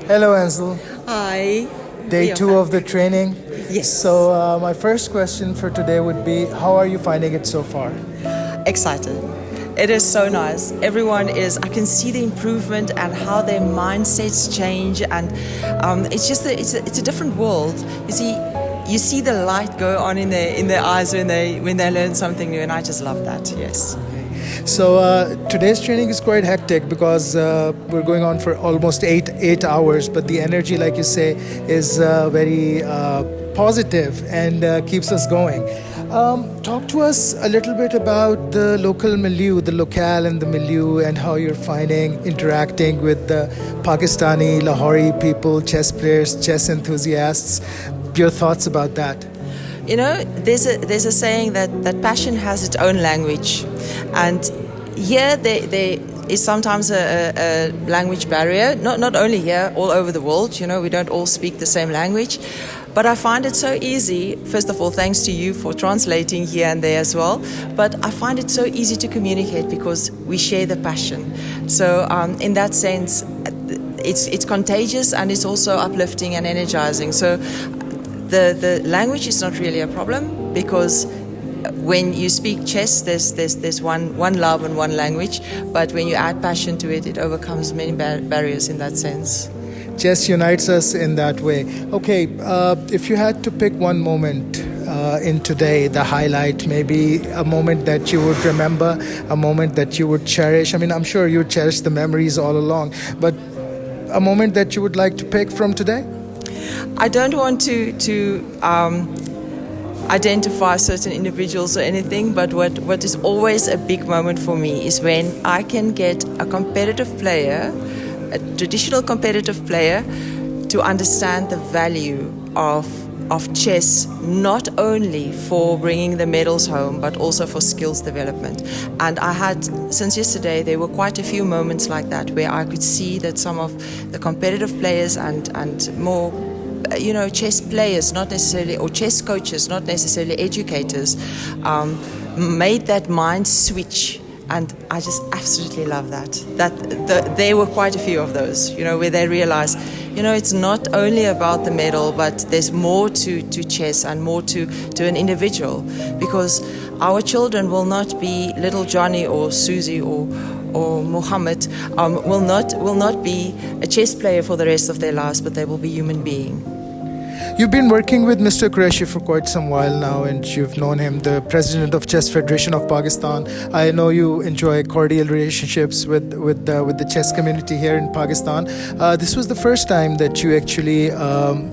Hello, Anzel. Hi. Day We are two back. of the training. Yes. So, my first question for today would be, how are you finding it so far? Excited. It is so nice. Everyone is. I can see the improvement and how their mindsets change, and it's just it's a different world. You see the light go on in their eyes when they learn something new, and I just love that. Yes. So, today's training is quite hectic because we're going on for almost eight hours. But the energy, like you say, is very positive and keeps us going. Talk to us a little bit about the local milieu, the locale and the milieu, and how you're finding interacting with the Pakistani, Lahori people, chess players, chess enthusiasts. Your thoughts about that? You know, there's a saying that passion has its own language, and here there is sometimes a language barrier. Not only here, all over the world. You know, we don't all speak the same language, but I find it so easy. First of all, thanks to you for translating here and there as well. But I find it so easy to communicate because we share the passion. So in that sense, it's contagious and it's also uplifting and energizing. So the language is not really a problem because when you speak chess, there's one love and one language, but when you add passion to it, it overcomes many barriers in that sense. Chess unites us in that way. Okay, if you had to pick one moment in today, the highlight, maybe a moment that you would remember, a moment that you would cherish. I mean, I'm sure you cherish the memories all along, but a moment that you would like to pick from today? I don't want to identify certain individuals or anything, but what is always a big moment for me is when I can get a competitive player, a traditional competitive player, to understand the value of chess, not only for bringing the medals home, but also for skills development. And I had, since yesterday, there were quite a few moments like that where I could see that some of the competitive players and more chess players, not necessarily, or chess coaches, not necessarily educators, made that mind switch. And I just absolutely love that. There were quite a few of those, where they realized, it's not only about the medal, but there's more to chess and more to an individual. Because our children will not be little Johnny or Susie or Muhammad, will not be a chess player for the rest of their lives, but they will be human being. You've been working with Mr. Qureshi for quite some while now, and you've known him, the president of Chess Federation of Pakistan. I know you enjoy cordial relationships with the chess community here in Pakistan. This was the first time that you actually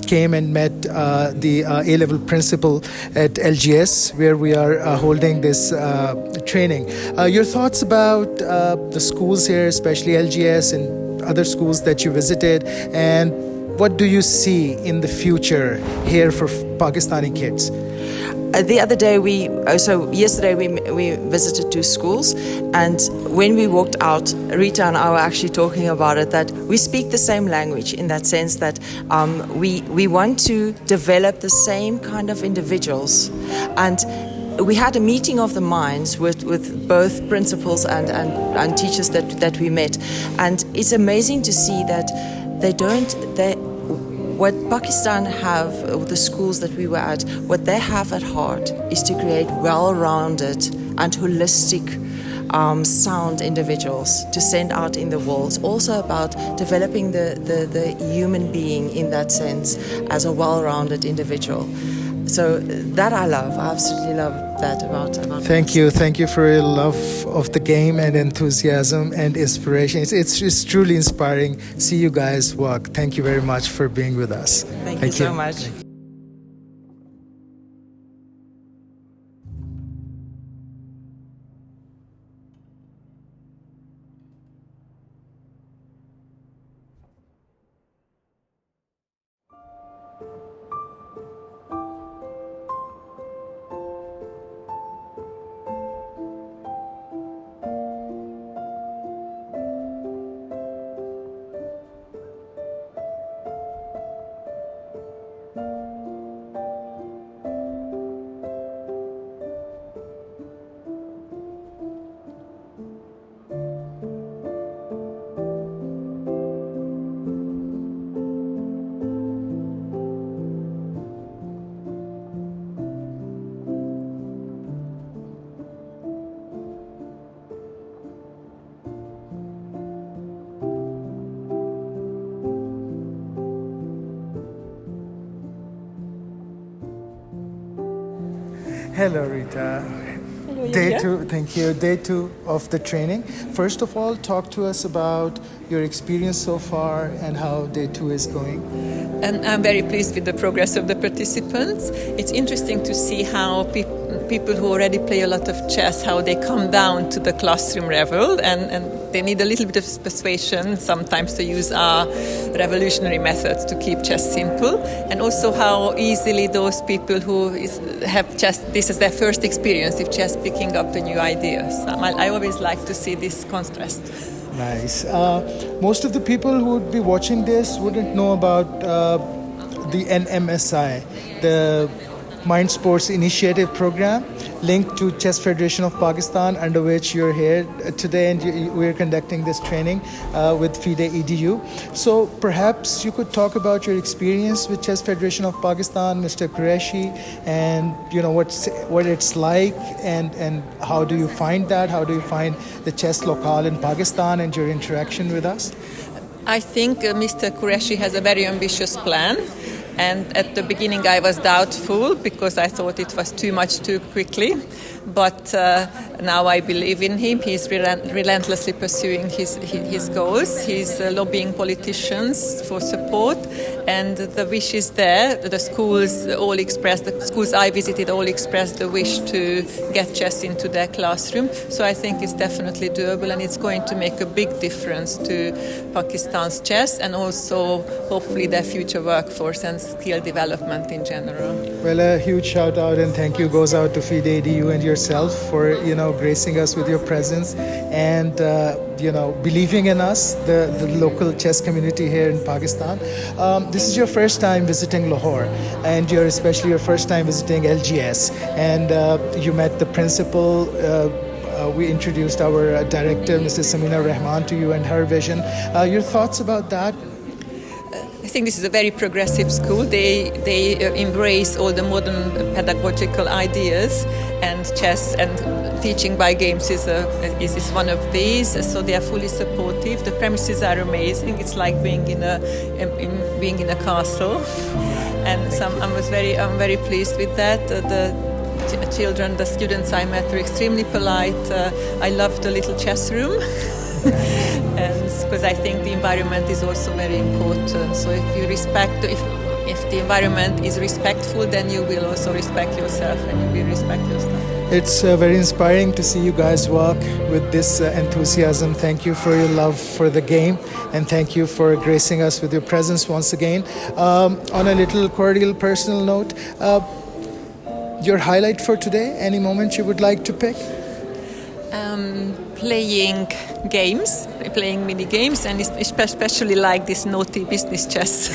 came and met the A-level principal at LGS, where we are holding this training. Your thoughts about the schools here, especially LGS and other schools that you visited, and what do you see in the future here for Pakistani kids? The other day, yesterday we visited two schools, and when we walked out, Rita and I were actually talking about it, that we speak the same language in that sense that we want to develop the same kind of individuals. And we had a meeting of the minds with both principals and teachers that we met, and it's amazing to see that what Pakistan have, or the schools that we were at, what they have at heart is to create well-rounded and holistic sound individuals to send out in the world. It's also about developing the human being in that sense as a well-rounded individual. So that I love. I absolutely love that about Thank you for your love of the game and enthusiasm and inspiration. It's truly inspiring. See you guys work. Thank you very much for being with us. Thank you so much. Hello, Rita. Hello, Day Yulia. 2, thank you. Day 2 of the training. First of all, talk to us about your experience so far and how day 2 is going. And I'm very pleased with the progress of the participants. It's interesting to see how people who already play a lot of chess, how they come down to the classroom level, and they need a little bit of persuasion sometimes to use our revolutionary methods to keep chess simple, and also how easily those people who have chess, this is their first experience with chess, picking up the new ideas. I always like to see this contrast. Nice. Most of the people who would be watching this wouldn't know about the NMSI, the Mind Sports Initiative Program, linked to Chess Federation of Pakistan, under which you're here today, and we're conducting this training with FIDE EDU. So perhaps you could talk about your experience with Chess Federation of Pakistan, Mr. Qureshi, and what it's like, and how do you find that? How do you find the chess locale in Pakistan and your interaction with us? I think Mr. Qureshi has a very ambitious plan. And at the beginning I was doubtful because I thought it was too much too quickly. But now I believe in him. He's relentlessly pursuing his goals. He's lobbying politicians for support. And the wish is there. The schools I visited all expressed the wish to get chess into their classroom. So I think it's definitely doable, and it's going to make a big difference to Pakistan's chess and also hopefully their future workforce and skill development in general. Well, a huge shout out and thank you goes out to FIDE EDU and yourself for gracing us with your presence and believing in us, the local chess community here in Pakistan. This is your first time visiting Lahore, and you're especially your first time visiting LGS, and you met the principal. We introduced our director, Mrs. Samina Rahman, to you and her vision. Your thoughts about that? I think this is a very progressive school. They embrace all the modern pedagogical ideas, and chess and teaching by games is one of these. So they are fully supportive. The premises are amazing. It's like being in a castle, and I'm very pleased with that. The students I met were extremely polite. I loved the little chess room. And because I think the environment is also very important. So if the environment is respectful, then you will also respect yourself, and you will respect yourself. It's very inspiring to see you guys work with this enthusiasm. Thank you for your love for the game, and thank you for gracing us with your presence once again. On a little cordial personal note, your highlight for today, any moment you would like to pick? Playing mini games, and especially like this naughty business chess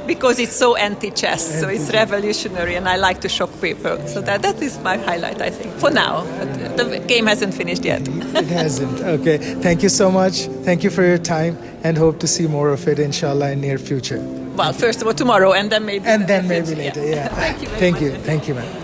because it's so anti-chess, so it's revolutionary, and I like to shock people. So that is my highlight, I think, for now. But the game hasn't finished yet. It hasn't. Okay. Thank you so much. Thank you for your time, and hope to see more of it, inshallah, in near future. Well, first of all tomorrow, and then maybe later. Yeah. Thank you. Thank you, ma'am.